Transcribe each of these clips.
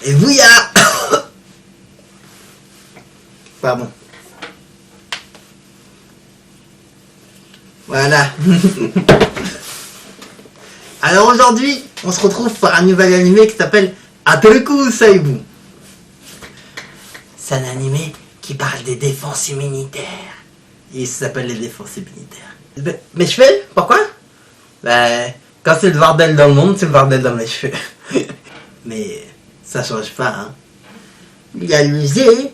Et Vouya. Pardon. Voilà. Alors aujourd'hui, on se retrouve pour un nouvel animé qui s'appelle Ataraku Saibu. C'est un animé qui parle des défenses immunitaires. Il s'appelle les défenses immunitaires. Mes cheveux? Pourquoi? Quand c'est le bordel dans le monde, c'est le bordel dans mes cheveux. Mais ça change pas, hein. Il y a le générique.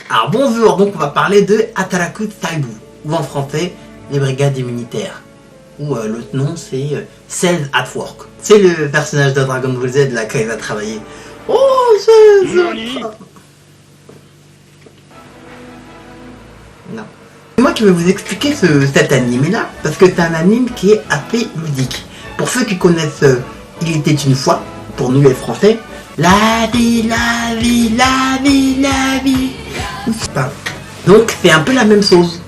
Alors bonjour, donc on va parler de Ataraku Saibu, ou en français, les brigades immunitaires. Ou l'autre nom c'est Cells at Work. C'est le personnage de Dragon Ball Z là quand il va travailler. Oh non. C'est moi qui vais vous expliquer cet anime là, parce que c'est un anime qui est assez ludique. Pour ceux qui connaissent Il était une fois, pour nous les Français, la vie, la vie, la vie, la vie. Donc c'est un peu la même chose.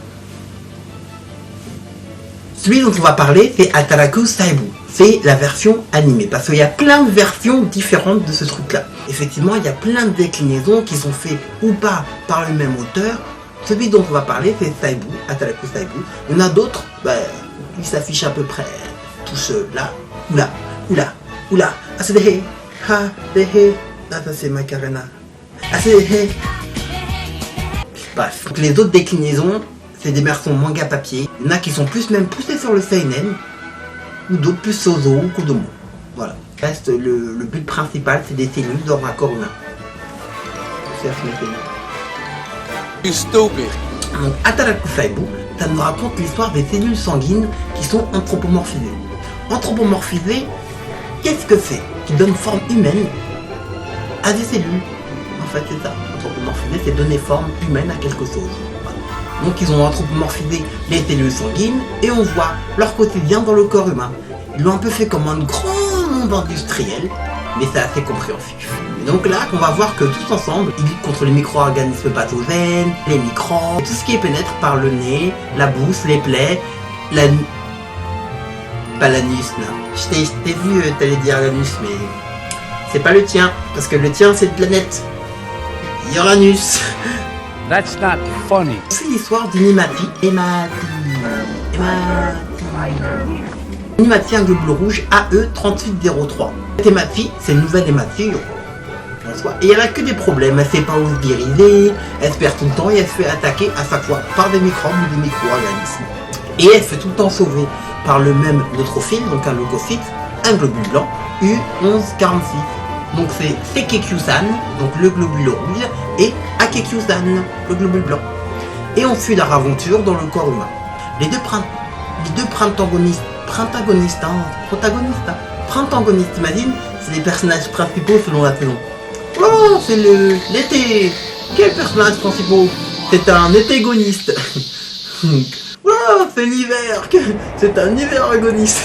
Celui dont on va parler, c'est Ataraku Saibu. C'est la version animée, parce qu'il y a plein de versions différentes de ce truc-là. Effectivement, il y a plein de déclinaisons qui sont faites ou pas par le même auteur. Celui dont on va parler, c'est Saibu, Ataraku Saibu. Il y en a d'autres, qui s'affichent à peu près tous là. Oula, oula, oula. Asedehe, ha, dehe. Ah, ça c'est Macarena. Asedehe. Bref, donc les autres déclinaisons, c'est des versions manga papier. Il y en a qui sont plus même poussés sur le seinen, ou d'autres plus sozo ou kodomo. Voilà. Reste le but principal, c'est des cellules dans un corps humain. C'est stupide. Donc Ataraku Saibu, ça nous raconte l'histoire des cellules sanguines qui sont anthropomorphisées. Anthropomorphisées, qu'est-ce que c'est? Qui donne forme humaine à des cellules. En fait, c'est ça. Anthropomorphiser, c'est donner forme humaine à quelque chose. Voilà. Donc ils ont anthropomorphisé les cellules sanguines et on voit leur quotidien dans le corps humain. Ils l'ont un peu fait comme un grand monde industriel, mais c'est assez compréhensif. Et donc là, on va voir que tous ensemble, ils luttent contre les micro-organismes pathogènes, les microbes, tout ce qui est pénètre par le nez, la bouche, les plaies, pas l'anus là. Je t'ai vu, t'allais dire l'anus, mais c'est pas le tien, parce que le tien c'est de planète. Uranus. That's not funny. C'est l'histoire d'Inimati. Inimati, un globule rouge AE3803. Cette Emati, c'est une nouvelle Emati. Et elle a que des problèmes, elle sait pas où se diriger, elle se perd tout le temps et elle se fait attaquer à chaque fois par des microbes ou des micro-organismes. Et elle se fait tout le temps sauver par le même neutrophile, donc un leucocyte, un globule blanc, U1146. Donc c'est Sekekyu-san, donc le globule rouge, et Akekyu-san, le globule blanc. Et on suit leur aventure dans le corps humain. Les deux protagonistes, imagine, c'est les personnages principaux selon la saison. Oh, c'est l'été. Quel personnage principal? C'est un étégoniste. Oh, c'est l'hiver. C'est un hiver agoniste.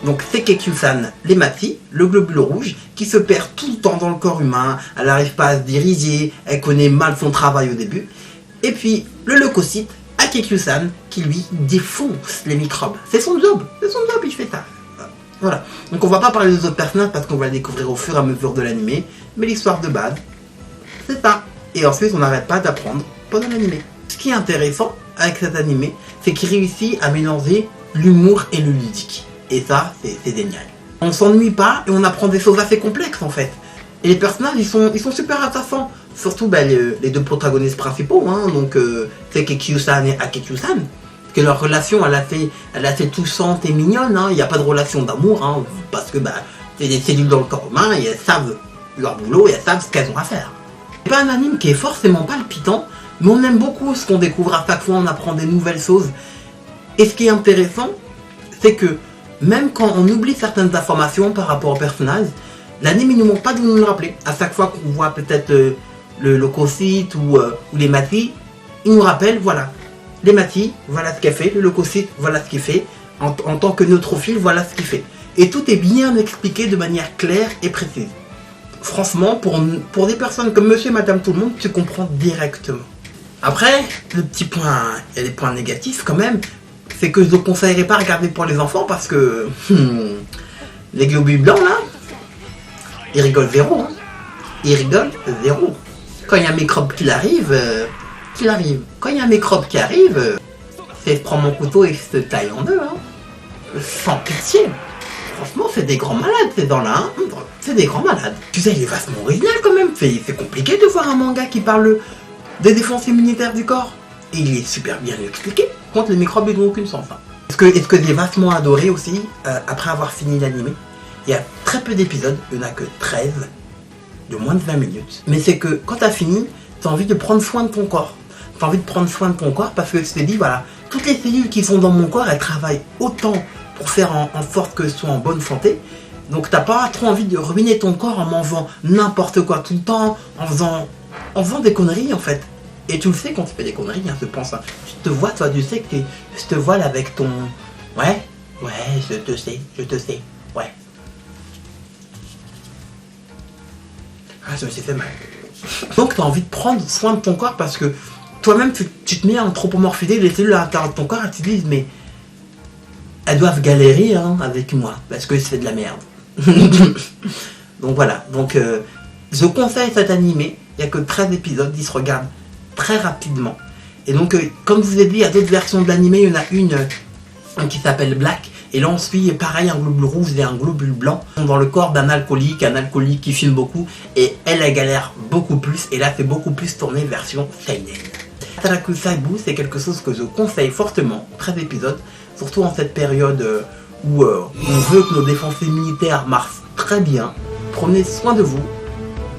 Donc Sekekyu-san, l'Emati, le globule rouge, qui se perd tout le temps dans le corps humain, elle n'arrive pas à se diriger, elle connaît mal son travail au début. Et puis le leucocyte, Akekyu-san, qui lui défonce les microbes. C'est son job, il fait ça. Voilà. Donc on va pas parler des autres personnages parce qu'on va les découvrir au fur et à mesure de l'animé, mais l'histoire de base, c'est ça. Et ensuite on n'arrête pas d'apprendre pendant l'animé. Ce qui est intéressant avec cet animé, c'est qu'il réussit à mélanger l'humour et le ludique. Et ça, c'est génial. On s'ennuie pas et on apprend des choses assez complexes en fait. Et les personnages, ils sont super attachants. Surtout les deux protagonistes principaux, hein, donc Sekekyu-san et Akekyu-san. Parce que leur relation, elle a assez touchante et mignonne. Hein. Il n'y a pas de relation d'amour, hein, parce que c'est des cellules dans le corps humain et elles savent leur boulot et elles savent ce qu'elles ont à faire. C'est pas un anime qui est forcément palpitant, mais on aime beaucoup ce qu'on découvre à chaque fois, on apprend des nouvelles choses. Et ce qui est intéressant, c'est que même quand on oublie certaines informations par rapport au personnage, l'anime il ne manque pas de nous le rappeler. À chaque fois qu'on voit peut-être le leucocyte ou les matis, il nous rappelle, voilà, les matis, voilà ce qu'elle fait, le leucocyte, voilà ce qu'il fait. En tant que neutrophile, voilà ce qu'il fait. Et tout est bien expliqué de manière claire et précise. Franchement, pour des personnes comme monsieur et madame tout le monde, tu comprends directement. Après, le petit point, il y a des points négatifs quand même, c'est que je ne conseillerais pas à regarder pour les enfants parce que les globules blancs là, ils rigolent zéro. Hein. Ils rigolent zéro. Quand il y a un microbe qui arrive, Quand il y a un microbe qui arrive, c'est je prends mon couteau et je te taille en deux. Hein. Sans pitié. Franchement, c'est des grands malades ces gens-là. Hein. C'est des grands malades. Tu sais, il est vachement original quand même. C'est compliqué de voir un manga qui parle des défenses immunitaires du corps. Et il est super bien expliqué. Contre les microbes, ils n'ont aucune sens. Hein. Est-ce que j'ai vachement adoré aussi, après avoir fini l'animé, il y a très peu d'épisodes, il n'y en a que 13, de moins de 20 minutes. Mais c'est que quand tu as fini, tu as envie de prendre soin de ton corps. Tu as envie de prendre soin de ton corps parce que tu te dis, voilà, toutes les cellules qui sont dans mon corps, elles travaillent autant pour faire en sorte que je sois en bonne santé. Donc t'as pas trop envie de ruiner ton corps en mangeant n'importe quoi tout le temps, en faisant des conneries en fait. Et tu le sais quand tu fais des conneries, hein, je pense. Hein. Je te vois, toi, tu sais que je te vois là avec ton... Ouais, je te sais, ouais. Ah, je me suis fait mal. Donc t'as envie de prendre soin de ton corps parce que toi-même tu te mets à anthropomorphiser les cellules à l'intérieur de ton corps et tu te dis mais elles doivent galérer hein, avec moi parce que c'est de la merde. Donc voilà, donc je conseille cet animé, il n'y a que 13 épisodes, il se regarde très rapidement. Et donc comme je vous ai dit, il y a d'autres versions de l'animé, il y en a une qui s'appelle Black. Et là on suit pareil un globule rouge et un globule blanc dans le corps d'un alcoolique, un alcoolique qui fume beaucoup. Et elle galère beaucoup plus et là c'est beaucoup plus tourné version seinen. Hataraku Saibu, c'est quelque chose que je conseille fortement, 13 épisodes, surtout en cette période où on veut que nos défenses immunitaires marchent très bien. Prenez soin de vous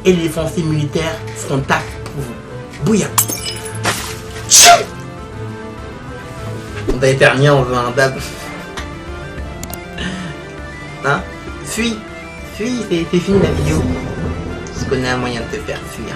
et les défenses immunitaires seront taf pour vous. Bouilla. On va éternuer en faisant un dab. Hein? Fuis, c'est fini la vidéo. Je connais un moyen de te faire fuir.